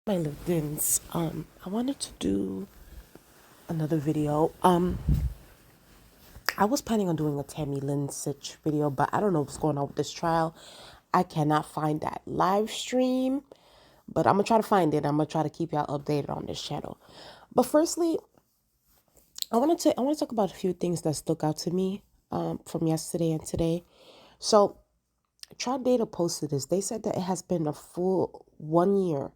My LinkedIn's. I wanted to do another video. I was planning on doing a Tammy Lynn Sitch video, but I don't know what's going on with this trial. I cannot find that live stream, but I'm gonna try to find it. I'm gonna try to keep y'all updated on this channel. But firstly, I want to talk about a few things that stuck out to me from yesterday and today. So, Trial Data posted this. They said that it has been a full 1 year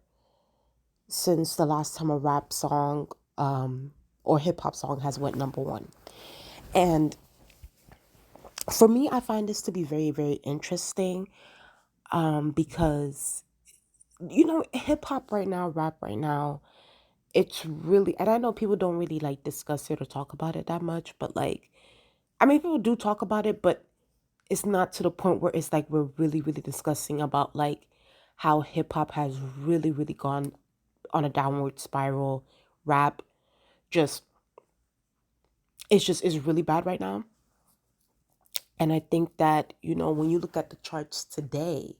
since the last time a rap song or hip hop song has went number one. And for me, I find this to be very, very interesting because, hip hop right now, rap right now, it's really, and I know people don't really like discuss it or talk about it that much, but I mean, people do talk about it, but it's not to the point where it's like we're really, really discussing about how hip hop has really, really gone on a downward spiral. Rap just it's really bad right now. And I think that, when you look at the charts today,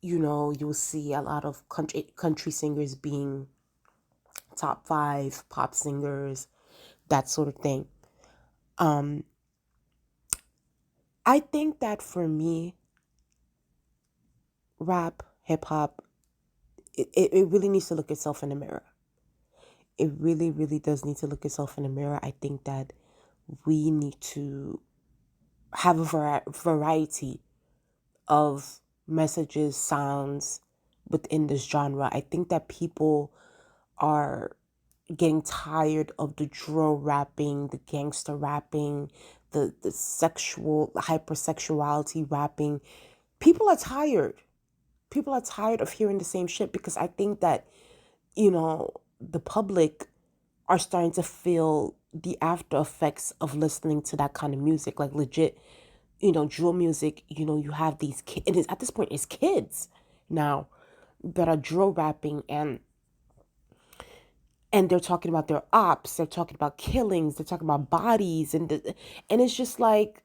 you'll see a lot of country singers being top five, pop singers, that sort of thing. Um, I think that for me, rap, hip hop, it really needs to look itself in the mirror. It really, really does need to look itself in the mirror. I think that we need to have a variety of messages, sounds within this genre. I think that people are getting tired of the drill rapping, the gangster rapping, the sexual hypersexuality rapping. People are tired. People are tired of hearing the same shit because I think that, the public are starting to feel the after effects of listening to that kind of music. Like legit, drill music, you have these kids. It is at this point it's kids now that are drill rapping and they're talking about their ops, they're talking about killings, they're talking about bodies and it's just like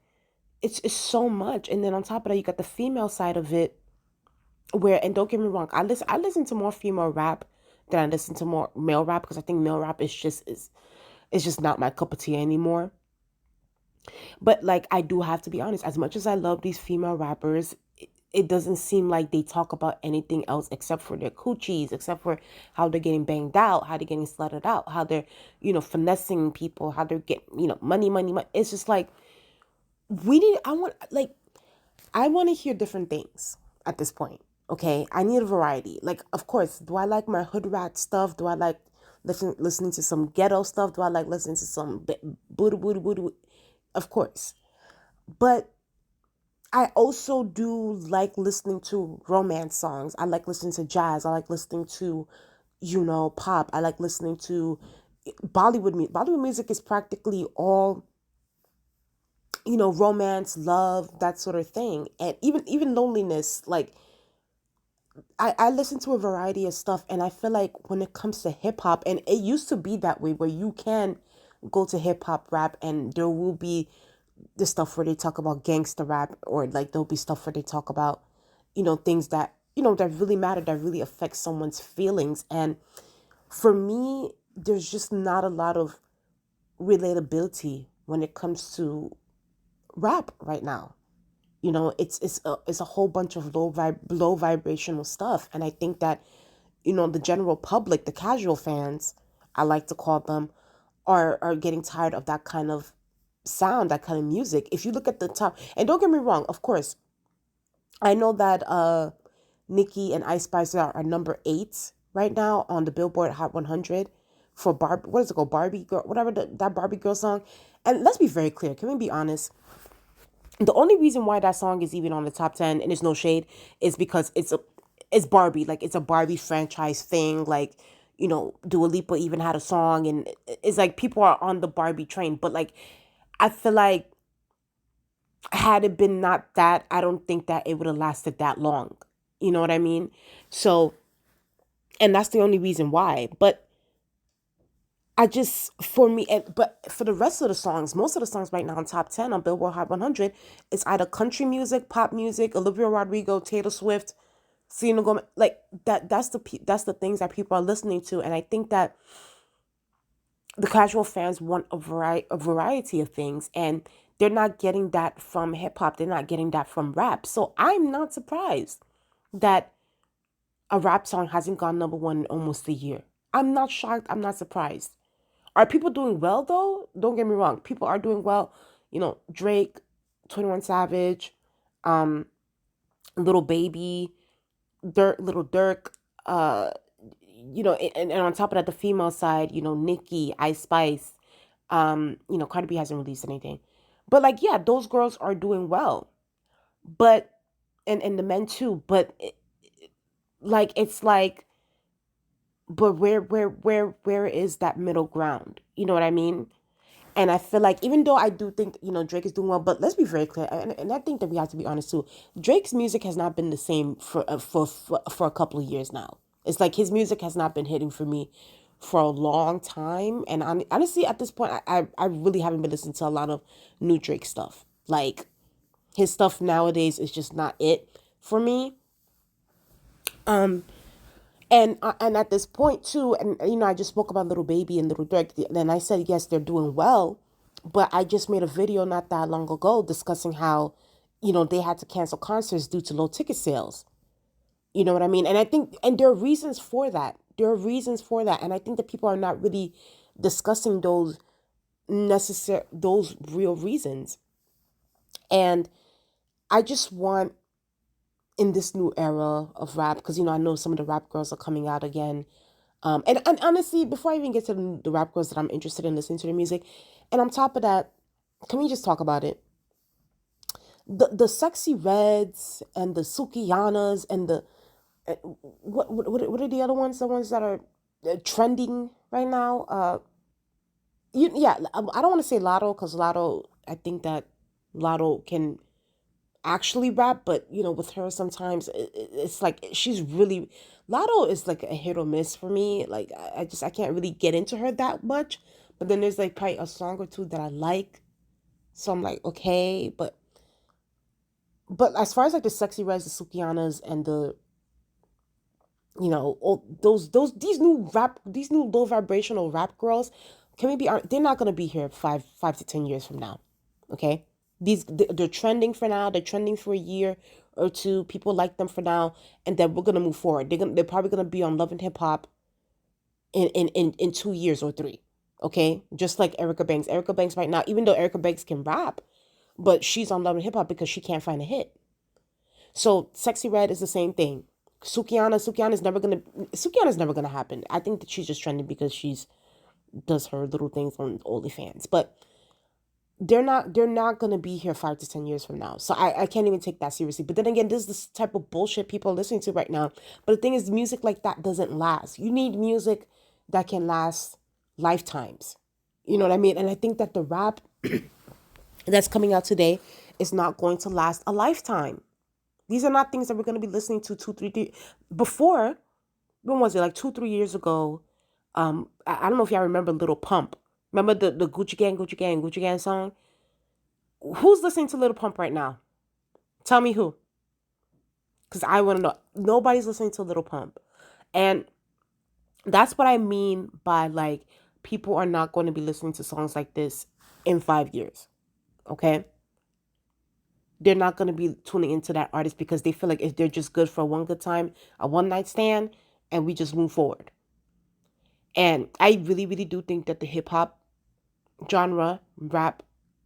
it's so much. And then on top of that, you got the female side of it where, and don't get me wrong, I listen to more female rap than I listen to more male rap because I think male rap is just not my cup of tea anymore. But I do have to be honest, as much as I love these female rappers, it doesn't seem like they talk about anything else except for their coochies, except for how they're getting banged out, how they're getting slutted out, how they're, finessing people, how they're getting, money, money, money. It's just like we need I want to hear different things at this point. Okay. I need a variety. Like, of course, do I like my hood rat stuff? Do I like listening to some ghetto stuff? Do I like listening to some booty booty booty? Of course. But I also do like listening to romance songs. I like listening to jazz. I like listening to, pop. I like listening to Bollywood music. Bollywood music is practically all, romance, love, that sort of thing. And even loneliness. Like I listen to a variety of stuff and I feel like when it comes to hip hop, and it used to be that way where you can go to hip hop rap and there will be the stuff where they talk about gangster rap, or like there'll be stuff where they talk about, things that, that really matter, that really affect someone's feelings. And for me, there's just not a lot of relatability when it comes to rap right now. It's a whole bunch of low vibrational stuff. And I think that, the general public, the casual fans, I like to call them, are getting tired of that kind of sound, that kind of music. If you look at the top, and don't get me wrong, of course, I know that Nicki and Ice Spice are number 8 right now on the Billboard Hot 100 for what is it called, Barbie Girl, whatever, that Barbie Girl song. And let's be very clear, can we be honest? The only reason why that song is even on the top 10, and it's no shade, is because it's Barbie. Like, it's a Barbie franchise thing. Like, Dua Lipa even had a song, and it's like people are on the Barbie train. But I feel like had it been not that, I don't think that it would have lasted that long. You know what I mean? So, and that's the only reason why. But I just, for me, but for the rest of the songs, most of the songs right now on top 10 on Billboard Hot 100, it's either country music, pop music, Olivia Rodrigo, Taylor Swift, Selena Gomez, like that. That's the things that people are listening to, and I think that the casual fans want a variety of things, and they're not getting that from hip hop. They're not getting that from rap. So I'm not surprised that a rap song hasn't gone number one in almost a year. I'm not shocked. I'm not surprised. Are people doing well though? Don't get me wrong. People are doing well. Drake, 21 Savage, um, Little Baby, Little Dirk, uh, and on top of that, the female side, Nicki, Ice Spice, Cardi B hasn't released anything. But like, yeah, those girls are doing well. But and the men too. But like it's like, but where is that middle ground? You know what I mean? And I feel like even though I do think, Drake is doing well, but let's be very clear, and I think that we have to be honest too. Drake's music has not been the same for a couple of years now. It's like his music has not been hitting for me for a long time, and honestly, at this point, I really haven't been listening to a lot of new Drake stuff. Like his stuff nowadays is just not it for me. Um, and at this point too, and I just spoke about Little Baby and Little Dirk, and I said yes, they're doing well, but I just made a video not that long ago discussing how, they had to cancel concerts due to low ticket sales. You know what I mean? And I think, and there are reasons for that. There are reasons for that, and I think that people are not really discussing those real reasons. And I just want, in this new era of rap, because I know some of the rap girls are coming out again. And honestly, before I even get to the rap girls that I'm interested in listening to their music, and on top of that, can we just talk about it? The sexy reds and the Sukiyanas and the what are the other ones? The ones that are trending right now? Yeah, I don't want to say Lotto, because Lotto, I think that Lotto can actually rap, but with her sometimes it's like she's really, Lotto is like a hit or miss for me. Like I can't really get into her that much. But then there's like probably a song or two that I like, so I'm like, okay. But as far as like the sexy reds, the Sukianas, and the all those these new low vibrational rap girls, can we be honest, they're not gonna be here 5 to 10 years from now. Okay, they're trending for now. They're trending for a year or two. People like them for now, and then we're gonna move forward. They're probably gonna be on Love and Hip Hop in 2 years or three. Okay, just like Erica Banks. Erica Banks right now, even though Erica Banks can rap, but she's on Love and Hip Hop because she can't find a hit. So Sexy Red is the same thing. Sukiana's never gonna happen. I think that she's just trending because she's does her little things on OnlyFans. But they're not gonna be here 5 to 10 years from now. So I can't even take that seriously. But then again, this is the type of bullshit people are listening to right now. But the thing is, music like that doesn't last. You need music that can last lifetimes. You know what I mean? And I think that the rap that's coming out today is not going to last a lifetime. These are not things that we're going to be listening to two, three. Before, when was it? Like 2, 3 years ago. I don't know if y'all remember Little Pump. Remember the Gucci Gang, Gucci Gang, Gucci Gang song? Who's listening to Little Pump right now? Tell me who. Because I want to know. Nobody's listening to Little Pump. And that's what I mean by like, people are not going to be listening to songs like this in 5 years. Okay? They're not going to be tuning into that artist because they feel like if they're just good for one good time, a one night stand, and we just move forward. And I really, really do think that the hip hop rap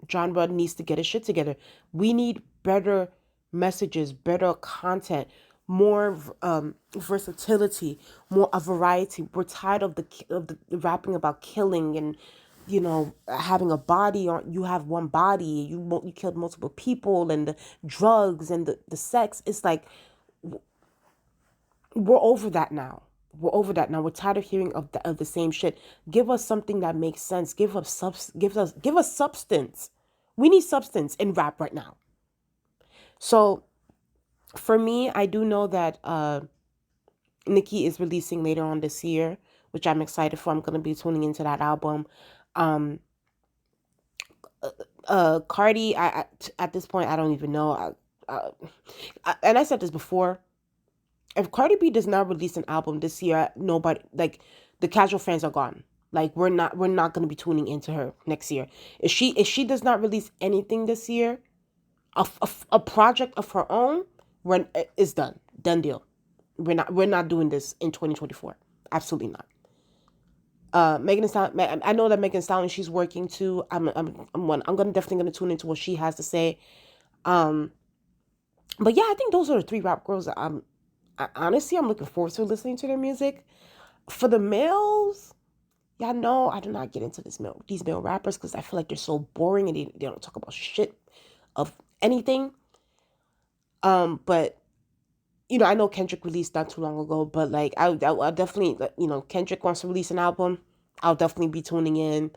genre needs to get its shit together. We need better messages, better content, more versatility, more a variety. We're tired of the rapping about killing and having a body, or you have one body, you killed multiple people, and the drugs and the sex. It's like we're over that now. We're over that now. We're tired of hearing of the same shit. Give us something that makes sense. Give us substance. We need substance in rap right now. So for me, I do know that Nicki is releasing later on this year, which I'm excited for. I'm gonna be tuning into that album. Um, Cardi, at this point, I don't even know. And I said this before. If Cardi B does not release an album this year, nobody, like, the casual fans are gone. Like, we're not gonna be tuning into her next year. If she does not release anything this year, a project of her own, when is done deal. We're not doing this in 2024. Absolutely not. Megan Thee Stallion, I know that Megan Thee Stallion, she's working too. I'm definitely gonna tune into what she has to say. Um, but yeah, I think those are the three rap girls that honestly I'm looking forward to listening to their music. For the males, y'all know I do not get into these male rappers because I feel like they're so boring and they don't talk about shit of anything. But I know Kendrick released not too long ago, but like I'll definitely, Kendrick wants to release an album. I'll definitely be tuning in.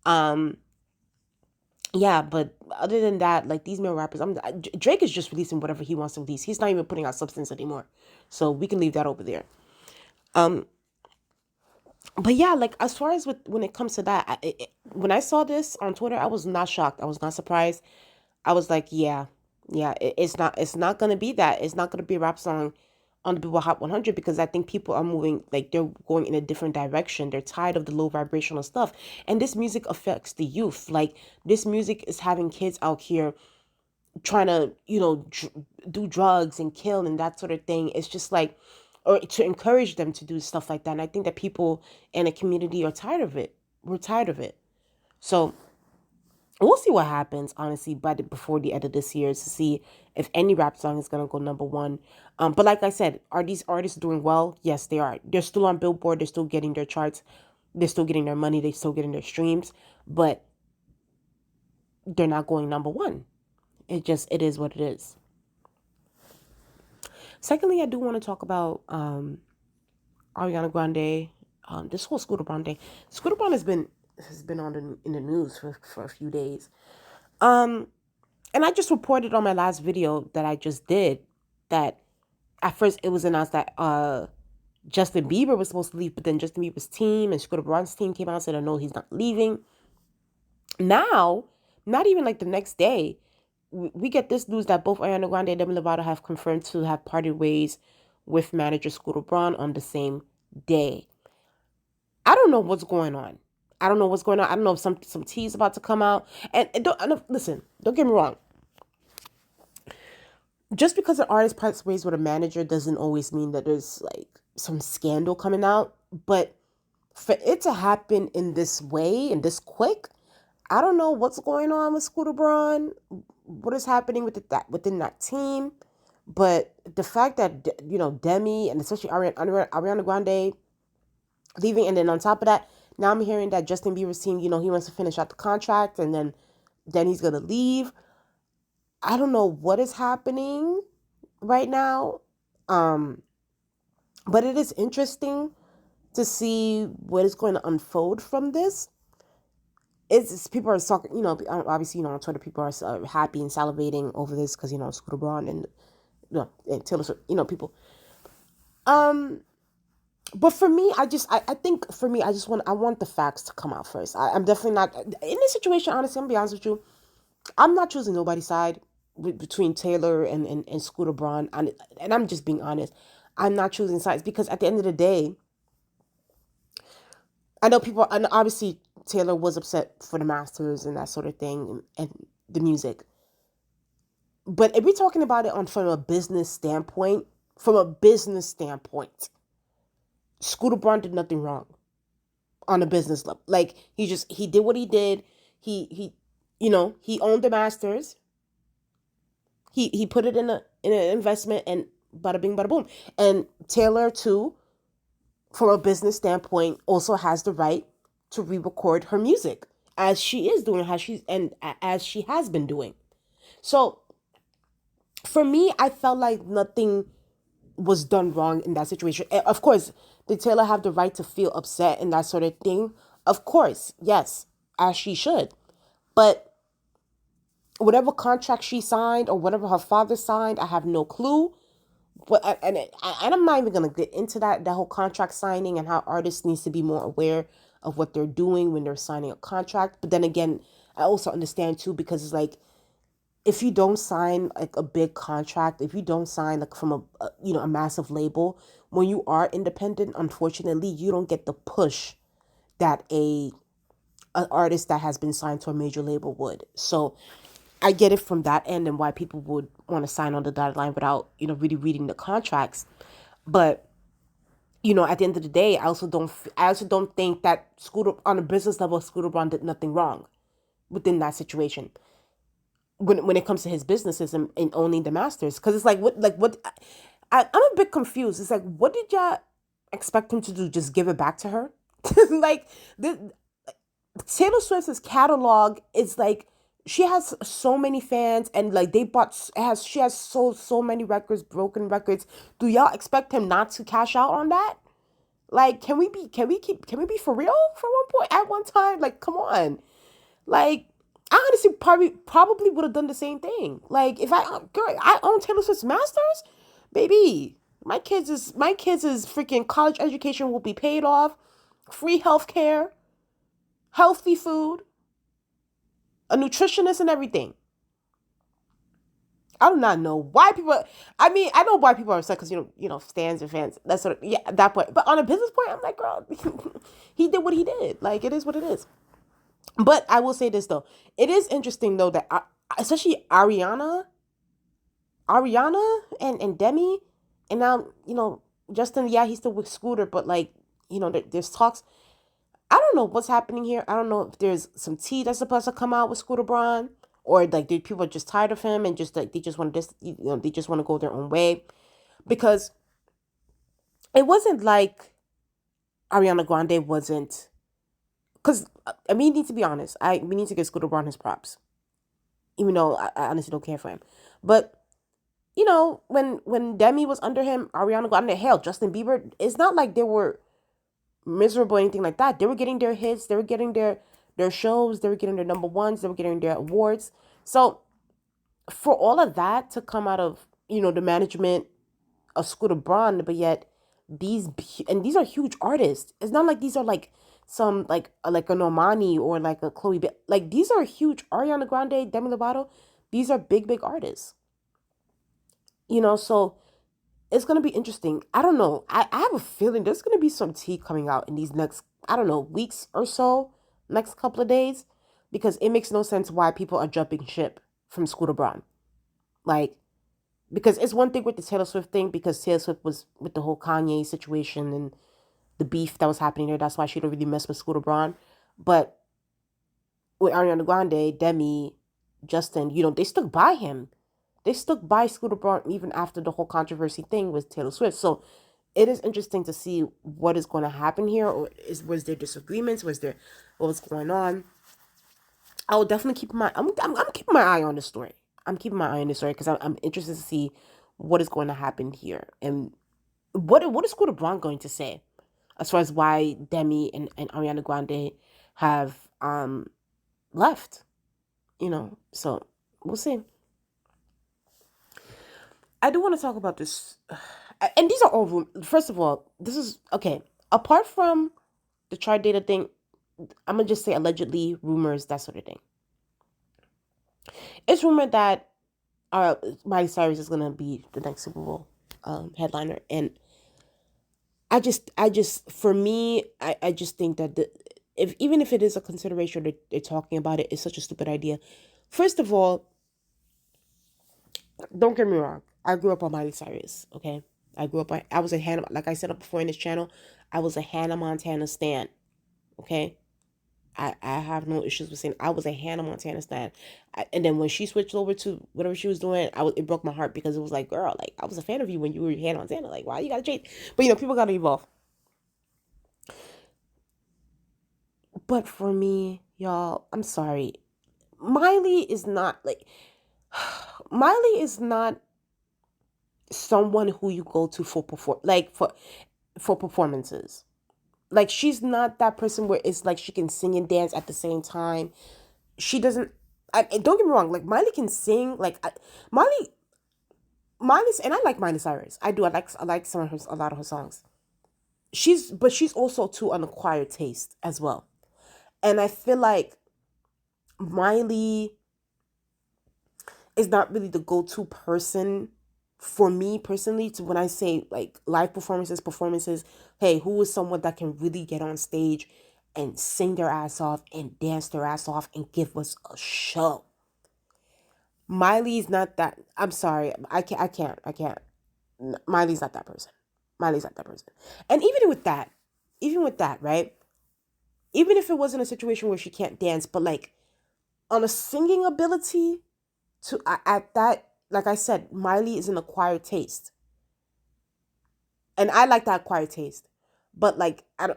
Um, yeah, but other than that, like these male rappers, Drake is just releasing whatever he wants to release. He's not even putting out substance anymore, so we can leave that over there. Um, but yeah, like as far as when it comes to that, when I saw this on Twitter, I was not shocked. I was not surprised. I was like, yeah, yeah, it's not gonna be that. It's not gonna be a rap song on the Billboard Hot 100 because I think people are moving, like they're going in a different direction. They're tired of the low vibrational stuff, and this music affects the youth. Like this music is having kids out here trying to, do drugs and kill and that sort of thing. It's just like, or to encourage them to do stuff like that. And I think that people in the community are tired of it. We're tired of it. So we'll see what happens, honestly, before the end of this year, to see if any rap song is gonna go number one. But like I said, are these artists doing well? Yes, they are. They're still on Billboard. They're still getting their charts. They're still getting their money. They're still getting their streams. But they're not going number one. It is what it is. Secondly, I do want to talk about Ariana Grande. This whole Scooter Braun thing. Scooter Braun has been in the news for a few days. Um, and I just reported on my last video that I just did that at first it was announced that Justin Bieber was supposed to leave, but then Justin Bieber's team and Scooter Braun's team came out and said, "Oh no, he's not leaving." Now, not even like the next day, we get this news that both Ariana Grande and Demi Lovato have confirmed to have parted ways with manager Scooter Braun on the same day. I don't know what's going on. I don't know what's going on. I don't know if some tea is about to come out. Listen, don't get me wrong. Just because an artist parts ways with a manager doesn't always mean that there's like some scandal coming out. But for it to happen in this way and this quick, I don't know what's going on with Scooter Braun, what is happening within that team. But the fact that Demi and especially Ariana Grande leaving, and then on top of that, now I'm hearing that Justin Bieber's team, he wants to finish out the contract, and then he's gonna leave. I don't know what is happening right now, um, but it is interesting to see what is going to unfold from this. It's people are talking, obviously, on Twitter, people are happy and salivating over this because Scooter Braun and Taylor Swift, people. Um, but for me, I think for me, I want the facts to come out first. I'm definitely not in this situation. Honestly, I'm gonna be honest with you. I'm not choosing nobody's side between Taylor and Scooter Braun, and I'm just being honest. I'm not choosing sides because at the end of the day, I know people, and obviously Taylor was upset for the Masters and that sort of thing and the music. But if we're talking about it from a business standpoint, Scooter Braun did nothing wrong on a business level. Like he did what he did. He owned the Masters. He put it in an investment and bada bing bada boom. And Taylor too, from a business standpoint, also has the right to re-record her music as she is doing, as she has been doing. So for me, I felt like nothing was done wrong in that situation. Of course, did Taylor have the right to feel upset and that sort of thing? Of course, yes, as she should. But whatever contract she signed or whatever her father signed, I have no clue. But and I'm not even gonna get into that whole contract signing and how artists needs to be more aware of what they're doing when they're signing a contract. But then again, I also understand too because it's like if you don't sign like a big contract, if you don't sign like from a massive label, when you are independent, unfortunately, you don't get the push that a an artist that has been signed to a major label would. So I get it from that end and why people would want to sign on the dotted line without, really reading the contracts. But, at the end of the day, I also don't think that Scooter on a business level, Scooter Braun did nothing wrong within that situation. When it comes to his businesses and owning the masters, because it's like what I'm a bit confused. It's like, what did y'all expect him to do? Just give it back to her? Like the Taylor Swift's catalog is like, she has so many fans, and like they bought has she has so many records, broken records. Do y'all expect him not to cash out on that? Like, can we be for real for one point at one time? Like, come on. Like, I honestly probably would have done the same thing. Like, if I own Taylor Swift's masters, baby, my kids is freaking college education will be paid off, free health care, healthy food, a nutritionist, and everything. I do not know why people. I mean, I know why people are upset because stands and fans. That's sort of, yeah, at that point. But on a business point, I'm like, girl, he did what he did. Like, it is what it is. But I will say this though, it is interesting though that especially Ariana and Demi, and now Justin. Yeah, he's still with Scooter, but like there's talks. I don't know what's happening here. I don't know if there's some tea that's supposed to come out with Scooter Braun, or like people are just tired of him and just like they just want this, they just want to go their own way, because it wasn't like Ariana Grande wasn't. Because I mean, need to be honest, we need to give Scooter Braun his props, even though I honestly don't care for him. But when Demi was under him, Ariana Grande, hell, Justin Bieber, it's not like they were miserable or anything like that. They were getting their hits, they were getting their shows, they were getting their number ones, they were getting their awards. So for all of that to come out of the management of Scooter Braun, but yet these are huge artists. It's not like these are like some like a Normani or like a Chloe. Like, these are huge. Ariana Grande, Demi Lovato, these are big artists. So it's gonna be interesting. I don't know. I have a feeling there's gonna be some tea coming out in these next, I don't know, weeks or so, next couple of days, because it makes no sense why people are jumping ship from Scooter Braun. Like, because it's one thing with the Taylor Swift thing, because Taylor Swift was with the whole Kanye situation and the beef that was happening there. That's why she don't really mess with Scooter Braun. But with Ariana Grande, Demi, Justin, they stuck by him. They stuck by Scooter Braun even after the whole controversy thing with Taylor Swift. So it is interesting to see what is going to happen here, or was there disagreements? What was going on? I will definitely keep I'm keeping my eye on the story. I'm keeping my eye on the story because I'm interested to see what is going to happen here, and what is Scooter Braun going to say as far as why Demi and Ariana Grande have left. So we'll see. I do want to talk about this, and these are all first of all, this is okay. Apart from the chart data thing, I'm gonna just say allegedly, rumors, that sort of thing. It's rumored that Miley Cyrus is gonna be the next Super Bowl headliner, and for me, I just think that if even if it is a consideration that they're talking about it, it's such a stupid idea. First of all, don't get me wrong. I grew up on Miley Cyrus. Okay, I was a Hannah, like I said up before in this channel, I was a Hannah Montana stan. Okay, I have no issues with saying I was a Hannah Montana stan. And then when she switched over to whatever she was doing, it broke my heart, because it was like, girl, like, I was a fan of you when you were Hannah Montana. Like, why you gotta change? But people gotta evolve. But for me, y'all, I'm sorry. Miley is not like Miley is not someone who you go to for performances. Like, she's not that person where it's like she can sing and dance at the same time. She doesn't. Don't get me wrong. Like, Miley can sing. Like, Miley, Miley's, and I like Miley Cyrus. I do. I like a lot of her songs. She's also too an acquired taste as well. And I feel like Miley is not really the go-to person for me personally. To when I say like live performances, hey, who is someone that can really get on stage and sing their ass off and dance their ass off and give us a show? Miley's not that. I'm sorry, I can't. Miley's not that person. Miley's not that person. And even with that, right? Even if it wasn't a situation where she can't dance, but like on a singing ability, to at that, like I said, Miley is an acquired taste, and I like that acquired taste. But like I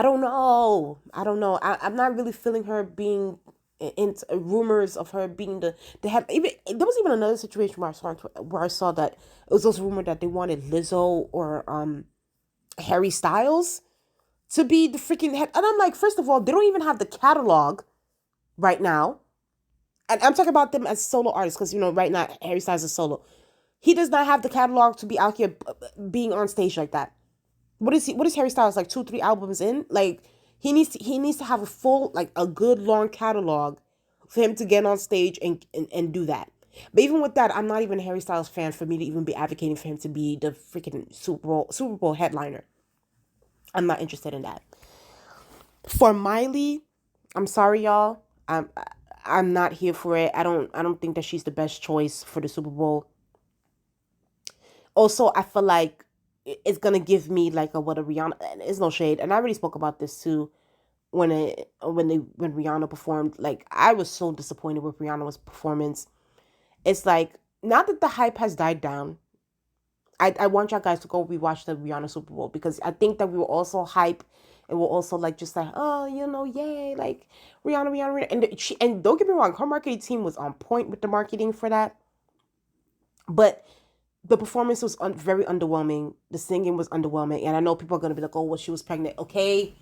don't know. I'm not really feeling her being in rumors of her being the head. Even there was even another situation where I saw that it was also rumored that they wanted Lizzo or Harry Styles to be the freaking head. And I'm like, first of all, they don't even have the catalog right now. And I'm talking about them as solo artists because, right now, Harry Styles is solo. He does not have the catalog to be out here being on stage like that. What is Harry Styles, like 2, 3 albums in? Like, he needs to have a full, like, a good long catalog for him to get on stage and do that. But even with that, I'm not even a Harry Styles fan for me to even be advocating for him to be the freaking Super Bowl headliner. I'm not interested in that. For Miley, I'm sorry, y'all. I'm not here for it. I don't think that she's the best choice for the Super Bowl. Also, I feel like it's gonna give me like a what a Rihanna. And it's no shade, and I already spoke about this too when Rihanna performed. Like, I was so disappointed with Rihanna's performance. It's like, now that the hype has died down, I want y'all guys to go rewatch the Rihanna Super Bowl, because I think that we were also hype and we're also like just like, oh, yay, like Rihanna, and don't get me wrong, her marketing team was on point with the marketing for that, but the performance was very underwhelming. The singing was underwhelming, and I know people are gonna be like, oh, well, she was pregnant. Okay,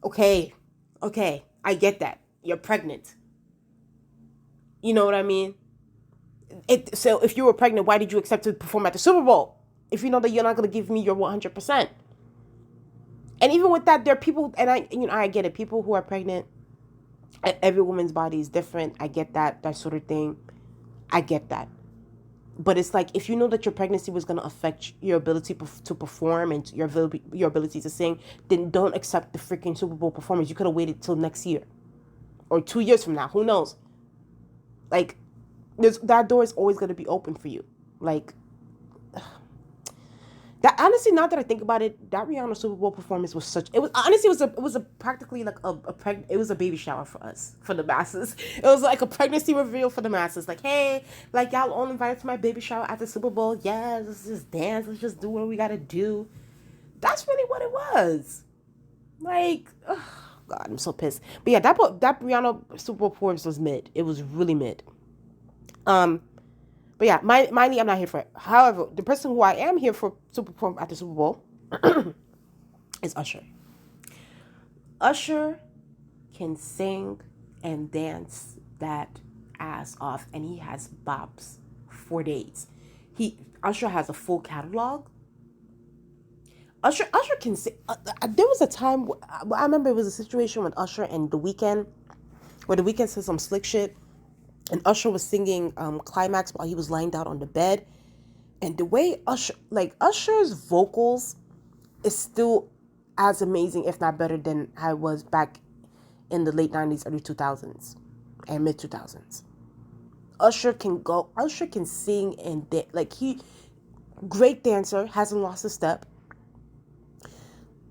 okay, okay, I get that. You're pregnant. You know what I mean? So if you were pregnant, why did you accept to perform at the Super Bowl if you know that you're not gonna give me your 100%? And even with that, there are people, and I get it. People who are pregnant, every woman's body is different. I get that sort of thing. I get that. But it's like, if you know that your pregnancy was going to affect your ability to perform and your ability to sing, then don't accept the freaking Super Bowl performance. You could have waited till next year or 2 years from now. Who knows? Like, that door is always going to be open for you. Like, that, honestly, now that I think about it, that Rihanna Super Bowl performance was such. It was honestly, it was a practically like it was a baby shower for us, for the masses. It was like a pregnancy reveal for the masses. Like, hey, like, y'all all invited to my baby shower at the Super Bowl. Yeah, let's just dance. Let's just do what we gotta do. That's really what it was. Like, oh God, I'm so pissed. But yeah, that Rihanna Super Bowl performance was mid. It was really mid. Um, but yeah, Miley, I'm not here for it. However, the person who I am here for to perform at the Super Bowl is Usher. Usher can sing and dance that ass off, and he has bops for days. Usher has a full catalog. Usher can sing. There was a time I remember it was a situation with Usher and The Weeknd, where The Weeknd said some slick shit, and Usher was singing Climax while he was lying down on the bed. And the way Usher's vocals is still as amazing, if not better, than I was back in the late 90s, early 2000s, and mid 2000s. Usher can sing and like, great dancer, hasn't lost a step.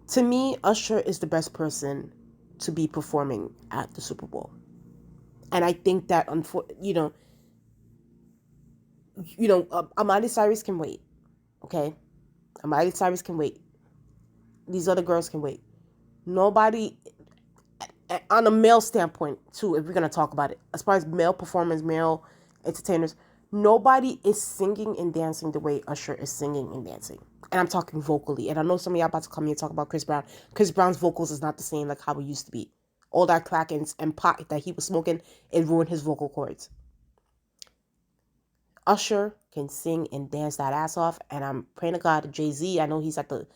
To me, Usher is the best person to be performing at the Super Bowl. And I think that, Miley Cyrus can wait. Okay? Miley Cyrus can wait. These other girls can wait. Nobody, on a male standpoint, too, if we're going to talk about it, as far as male performers, male entertainers, nobody is singing and dancing the way Usher is singing and dancing. And I'm talking vocally. And I know some of y'all about to come here and talk about Chris Brown. Chris Brown's vocals is not the same like how it used to be. All that crack and pot that he was smoking, it ruined his vocal cords. Usher can sing and dance that ass off, and I'm praying to God, Jay-Z, I know he's at the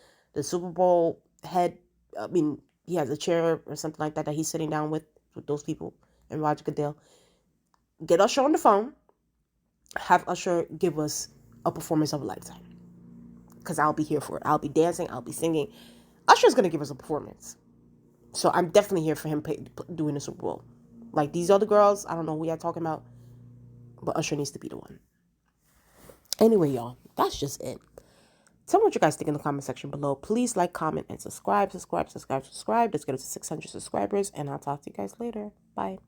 Super Bowl head. I mean, he has a chair or something like that he's sitting down with those people, and Roger Goodell. Get Usher on the phone. Have Usher give us a performance of a lifetime. Because I'll be here for it. I'll be dancing. I'll be singing. Usher's going to give us a performance. So I'm definitely here for him doing the Super Bowl. Like these other girls, I don't know who y'all talking about, but Usher needs to be the one. Anyway, y'all, that's just it. Tell me what you guys think in the comment section below. Please like, comment, and subscribe. Let's get us to 600 subscribers, and I'll talk to you guys later. Bye.